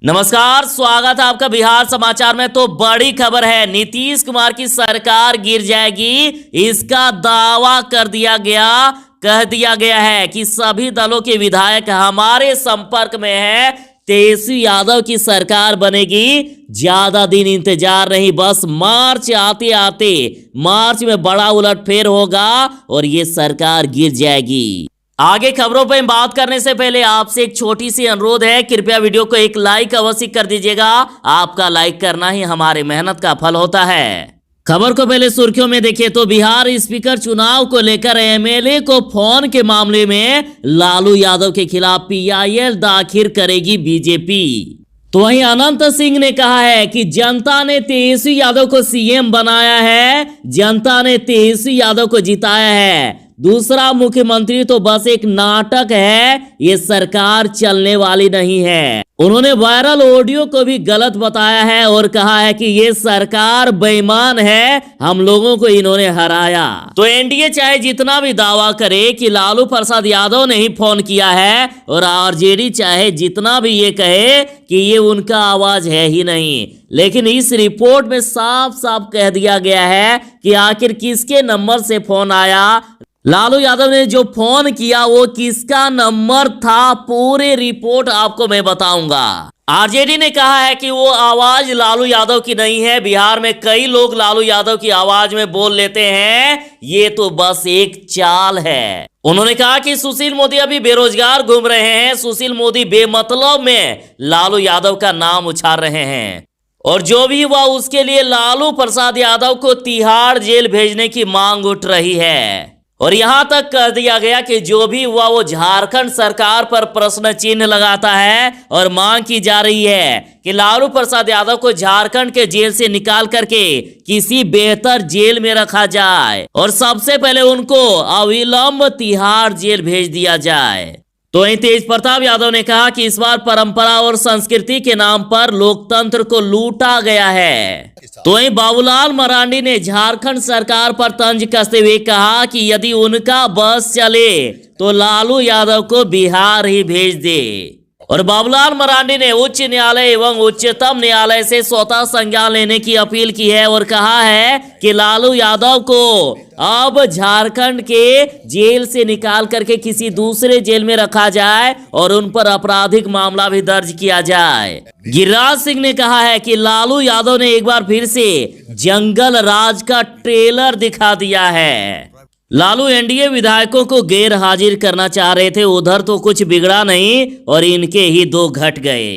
नमस्कार, स्वागत है आपका बिहार समाचार में। तो बड़ी खबर है, नीतीश कुमार की सरकार गिर जाएगी, इसका दावा कर दिया गया। कह दिया गया है कि सभी दलों के विधायक हमारे संपर्क में है, तेजस्वी यादव की सरकार बनेगी। ज्यादा दिन इंतजार नहीं, बस मार्च आते आते मार्च में बड़ा उलटफेर होगा और ये सरकार गिर जाएगी। आगे खबरों पर बात करने से पहले आपसे एक छोटी सी अनुरोध है, कृपया वीडियो को एक लाइक अवश्य कर दीजिएगा। आपका लाइक करना ही हमारी मेहनत का फल होता है। खबर को पहले सुर्खियों में देखें तो बिहार स्पीकर चुनाव को लेकर एमएलए को फोन के मामले में लालू यादव के खिलाफ पीआईएल दाखिल करेगी बीजेपी। तो वहीं अनंत सिंह ने कहा है कि जनता ने तेजस्वी यादव को सीएम बनाया है, जनता ने तेजस्वी यादव को जिताया है, दूसरा मुख्यमंत्री तो बस एक नाटक है, ये सरकार चलने वाली नहीं है। उन्होंने वायरल ऑडियो को भी गलत बताया है और कहा है कि ये सरकार बेईमान है, हम लोगों को इन्होंने हराया। तो एनडीए चाहे जितना भी दावा करे कि लालू प्रसाद यादव ने ही फोन किया है, और आरजेडी चाहे जितना भी ये कहे कि ये उनका आवाज है ही नहीं, लेकिन इस रिपोर्ट में साफ साफ कह दिया गया है कि आखिर किसके नंबर से फोन आया, लालू यादव ने जो फोन किया वो किसका नंबर था, पूरी रिपोर्ट आपको मैं बताऊंगा। आरजेडी ने कहा है कि वो आवाज लालू यादव की नहीं है, बिहार में कई लोग लालू यादव की आवाज में बोल लेते हैं, ये तो बस एक चाल है। उन्होंने कहा कि सुशील मोदी अभी बेरोजगार घूम रहे हैं, सुशील मोदी बेमतलब में लालू यादव का नाम उछाल रहे हैं, और जो भी हुआ उसके लिए लालू प्रसाद यादव को तिहाड़ जेल भेजने की मांग उठ रही है। और यहां तक कह दिया गया कि जो भी हुआ वो झारखंड सरकार पर प्रश्न चिन्ह लगाता है और मांग की जा रही है कि लालू प्रसाद यादव को झारखंड के जेल से निकाल करके किसी बेहतर जेल में रखा जाए और सबसे पहले उनको अविलंब तिहाड़ जेल भेज दिया जाए। तो वहीं तेज प्रताप यादव ने कहा कि इस बार परंपरा और संस्कृति के नाम पर लोकतंत्र को लूटा गया है। तो वहीं बाबूलाल मरांडी ने झारखंड सरकार पर तंज कसते हुए कहा कि यदि उनका बस चले तो लालू यादव को बिहार ही भेज दे। और बाबूलाल मरांडी ने उच्च न्यायालय एवं उच्चतम न्यायालय से स्वतः संज्ञान लेने की अपील की है और कहा है कि लालू यादव को अब झारखंड के जेल से निकाल करके किसी दूसरे जेल में रखा जाए और उन पर आपराधिक मामला भी दर्ज किया जाए। गिरिराज सिंह ने कहा है कि लालू यादव ने एक बार फिर से जंगल राज का ट्रेलर दिखा दिया है। लालू एनडीए विधायकों को गैर हाजिर करना चाह रहे थे, उधर तो कुछ बिगड़ा नहीं और इनके ही दो घट गए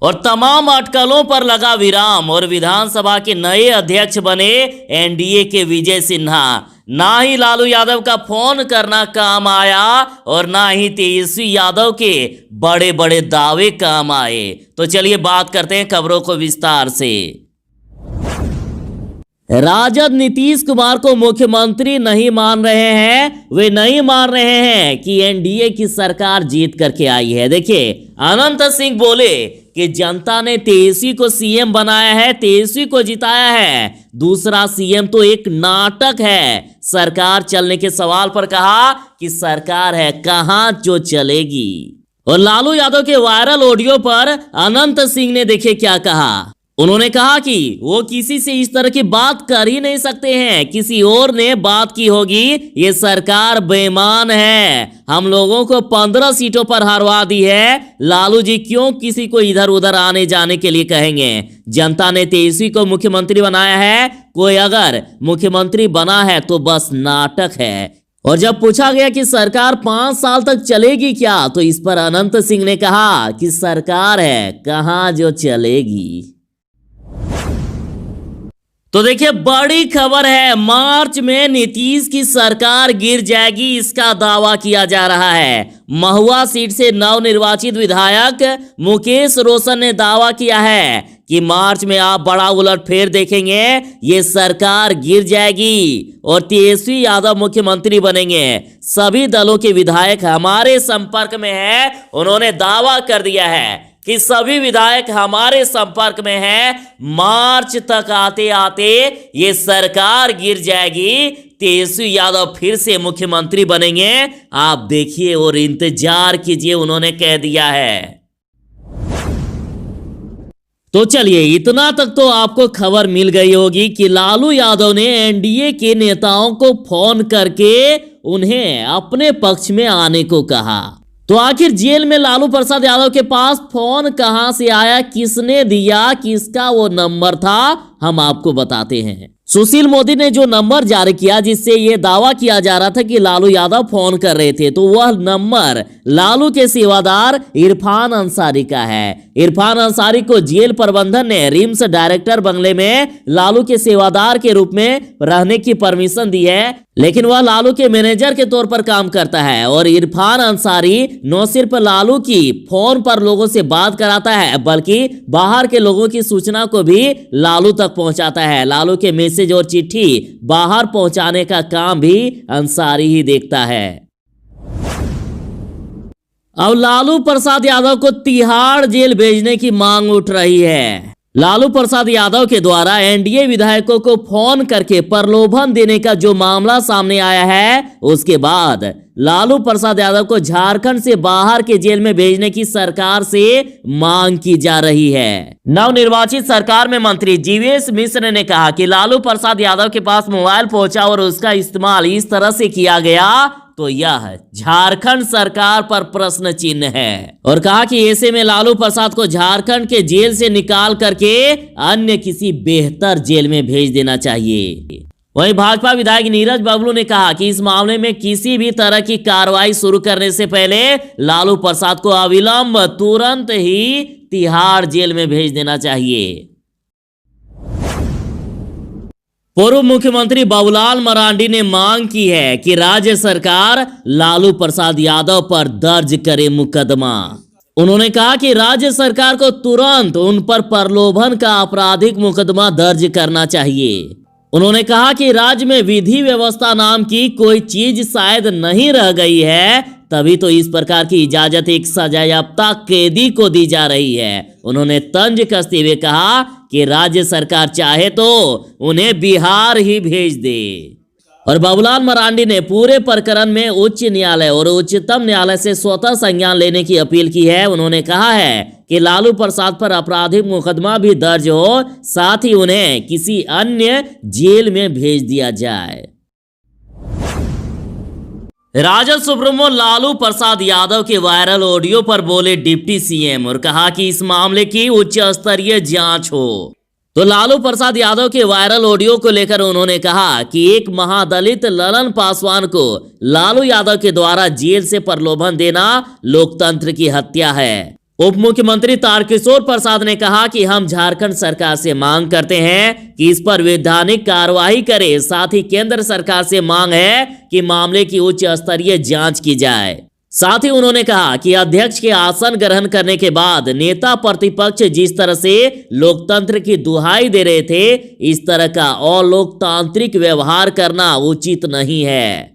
और तमाम अटकलों पर लगा विराम और विधानसभा के नए अध्यक्ष बने एनडीए के विजय सिन्हा। ना ही लालू यादव का फोन करना काम आया और ना ही तेजस्वी यादव के बड़े बड़े दावे काम आए। तो चलिए बात करते हैं खबरों को विस्तार से। राजद नीतीश कुमार को मुख्यमंत्री नहीं मान रहे हैं, वे नहीं मान रहे हैं कि एनडीए की सरकार जीत करके आई है। देखिए, अनंत सिंह बोले कि जनता ने तेजस्वी को सीएम बनाया है, तेजस्वी को जिताया है, दूसरा सीएम तो एक नाटक है। सरकार चलने के सवाल पर कहा कि सरकार है कहां जो चलेगी। और लालू यादव के वायरल ऑडियो पर अनंत सिंह ने देखिए क्या कहा। उन्होंने कहा कि वो किसी से इस तरह की बात कर ही नहीं सकते हैं, किसी और ने बात की होगी, ये सरकार बेईमान है, हम लोगों को 15 सीटों पर हरवा दी है, लालू जी क्यों किसी को इधर उधर आने जाने के लिए कहेंगे। जनता ने तेजस्वी को मुख्यमंत्री बनाया है, कोई अगर मुख्यमंत्री बना है तो बस नाटक है। और जब पूछा गया कि सरकार 5 साल तक चलेगी क्या, तो इस पर अनंत सिंह ने कहा कि सरकार है कहां जो चलेगी। तो देखिए, बड़ी खबर है, मार्च में नीतीश की सरकार गिर जाएगी, इसका दावा किया जा रहा है। महुआ सीट से नवनिर्वाचित विधायक मुकेश रोशन ने दावा किया है कि मार्च में आप बड़ा उलटफेर देखेंगे, ये सरकार गिर जाएगी और तेजस्वी यादव मुख्यमंत्री बनेंगे। सभी दलों के विधायक हमारे संपर्क में हैं, उन्होंने दावा कर दिया है कि सभी विधायक हमारे संपर्क में हैं, मार्च तक आते आते ये सरकार गिर जाएगी, तेजस्वी यादव फिर से मुख्यमंत्री बनेंगे, आप देखिए और इंतजार कीजिए, उन्होंने कह दिया है। तो चलिए, इतना तक तो आपको खबर मिल गई होगी कि लालू यादव ने एनडीए के नेताओं को फोन करके उन्हें अपने पक्ष में आने को कहा। तो आखिर जेल में लालू प्रसाद यादव के पास फोन कहां से आया, किसने दिया, किसका वो नंबर था, हम आपको बताते हैं। सुशील मोदी ने जो नंबर जारी किया जिससे ये दावा किया जा रहा था कि लालू यादव फोन कर रहे थे, तो वह नंबर लालू के सेवादार इरफान अंसारी का है। इरफान अंसारी को जेल प्रबंधन ने रिम्स डायरेक्टर बंगले में लालू के सेवादार के रूप में रहने की परमिशन दी है, लेकिन वह लालू के मैनेजर के तौर पर काम करता है। और इरफान अंसारी न सिर्फ लालू की फोन पर लोगों से बात कराता है, बल्कि बाहर के लोगों की सूचना को भी लालू तक पहुंचाता है। लालू के मैसेज और चिट्ठी बाहर पहुंचाने का काम भी अंसारी ही देखता है। अब लालू प्रसाद यादव को तिहाड़ जेल भेजने की मांग उठ रही है। लालू प्रसाद यादव के द्वारा एनडीए विधायकों को फोन करके प्रलोभन देने का जो मामला सामने आया है, उसके बाद लालू प्रसाद यादव को झारखंड से बाहर के जेल में भेजने की सरकार से मांग की जा रही है। नवनिर्वाचित सरकार में मंत्री जीवेश मिश्र ने कहा कि लालू प्रसाद यादव के पास मोबाइल पहुंचा और उसका इस्तेमाल इस तरह से किया गया, तो यह झारखंड सरकार पर प्रश्न चिन्ह है। और कहा कि ऐसे में लालू प्रसाद को झारखंड के जेल से निकाल करके अन्य किसी बेहतर जेल में भेज देना चाहिए। वहीं भाजपा विधायक नीरज बबलू ने कहा कि इस मामले में किसी भी तरह की कार्रवाई शुरू करने से पहले लालू प्रसाद को अविलंब तुरंत ही तिहाड़ जेल में भेज देना चाहिए। पूर्व मुख्यमंत्री बाबूलाल मरांडी ने मांग की है कि राज्य सरकार लालू प्रसाद यादव पर दर्ज करे मुकदमा। उन्होंने कहा कि राज्य सरकार को तुरंत उन पर प्रलोभन का आपराधिक मुकदमा दर्ज करना चाहिए। उन्होंने कहा कि राज्य में विधि व्यवस्था नाम की कोई चीज शायद नहीं रह गई है, तभी तो इस प्रकार की इजाजत एक सजायाफ्ता कैदी को दी जा रही है। उन्होंने तंज कसते हुए कहा कि राज्य सरकार चाहे तो उन्हें बिहार ही भेज दे। और बाबूलाल मरांडी ने पूरे प्रकरण में उच्च न्यायालय और उच्चतम न्यायालय से स्वतः संज्ञान लेने की अपील की है। उन्होंने कहा है कि लालू प्रसाद पर आपराधिक मुकदमा भी दर्ज हो, साथ ही उन्हें किसी अन्य जेल में भेज दिया जाए। राजद सुप्रीमो लालू प्रसाद यादव के वायरल ऑडियो पर बोले डिप्टी सीएम और कहा कि इस मामले की उच्च स्तरीय जांच हो। तो लालू प्रसाद यादव के वायरल ऑडियो को लेकर उन्होंने कहा कि एक महादलित ललन पासवान को लालू यादव के द्वारा जेल से प्रलोभन देना लोकतंत्र की हत्या है। उप मुख्यमंत्री तारकिशोर प्रसाद ने कहा कि हम झारखंड सरकार से मांग करते हैं कि इस पर वैधानिक कार्रवाई करे। साथ ही केंद्र सरकार से मांग है कि मामले की उच्च स्तरीय जांच की जाए। साथ ही उन्होंने कहा कि अध्यक्ष के आसन ग्रहण करने के बाद नेता प्रतिपक्ष जिस तरह से लोकतंत्र की दुहाई दे रहे थे, इस तरह का अलोकतांत्रिक व्यवहार करना उचित नहीं है।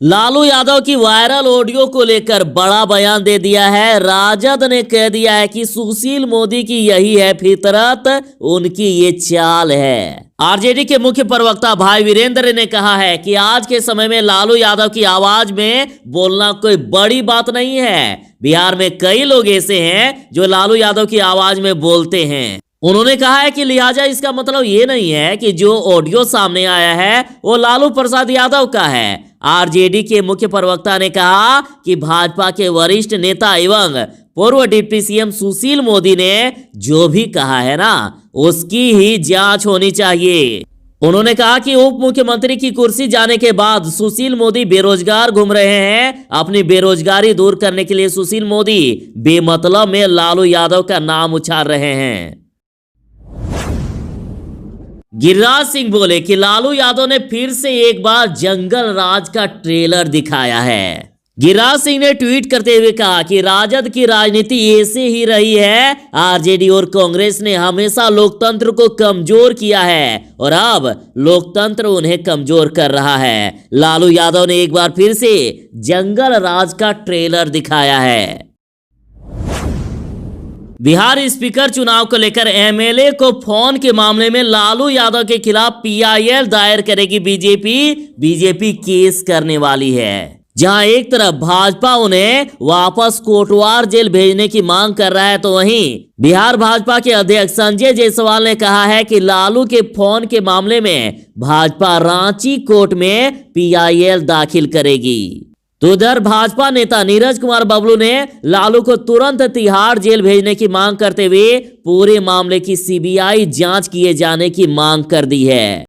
लालू यादव की वायरल ऑडियो को लेकर बड़ा बयान दे दिया है। राजद ने कह दिया है कि सुशील मोदी की यही है फितरत, उनकी ये चाल है। आरजेडी के मुख्य प्रवक्ता भाई वीरेंद्र ने कहा है कि आज के समय में लालू यादव की आवाज में बोलना कोई बड़ी बात नहीं है। बिहार में कई लोग ऐसे हैं जो लालू यादव की आवाज में बोलते हैं। उन्होंने कहा है कि लिहाजा इसका मतलब ये नहीं है कि जो ऑडियो सामने आया है वो लालू प्रसाद यादव का है। आरजेडी के मुख्य प्रवक्ता ने कहा कि भाजपा के वरिष्ठ नेता एवं पूर्व डिप्टी सीएम सुशील मोदी ने जो भी कहा है ना, उसकी ही जांच होनी चाहिए। उन्होंने कहा कि उप मुख्यमंत्री की कुर्सी जाने के बाद सुशील मोदी बेरोजगार घूम रहे हैं। अपनी बेरोजगारी दूर करने के लिए सुशील मोदी बेमतलब में लालू यादव का नाम उछाल रहे हैं। गिरिराज सिंह बोले कि लालू यादव ने फिर से एक बार जंगल राज का ट्रेलर दिखाया है। गिरिराज सिंह ने ट्वीट करते हुए कहा कि राजद की राजनीति ऐसे ही रही है। आरजेडी और कांग्रेस ने हमेशा लोकतंत्र को कमजोर किया है और अब लोकतंत्र उन्हें कमजोर कर रहा है। लालू यादव ने एक बार फिर से जंगल राज का ट्रेलर दिखाया है। बिहार स्पीकर चुनाव को लेकर एमएलए को फोन के मामले में लालू यादव के खिलाफ पीआईएल दायर करेगी बीजेपी केस करने वाली है। जहां एक तरफ भाजपा उन्हें वापस कोटवार जेल भेजने की मांग कर रहा है, तो वहीं बिहार भाजपा के अध्यक्ष संजय जायसवाल ने कहा है कि लालू के फोन के मामले में भाजपा रांची कोर्ट में PIL दाखिल करेगी। तो उधर भाजपा नेता नीरज कुमार बबलू ने लालू को तुरंत तिहाड़ जेल भेजने की मांग करते हुए पूरे मामले की CBI जांच किए जाने की मांग कर दी है।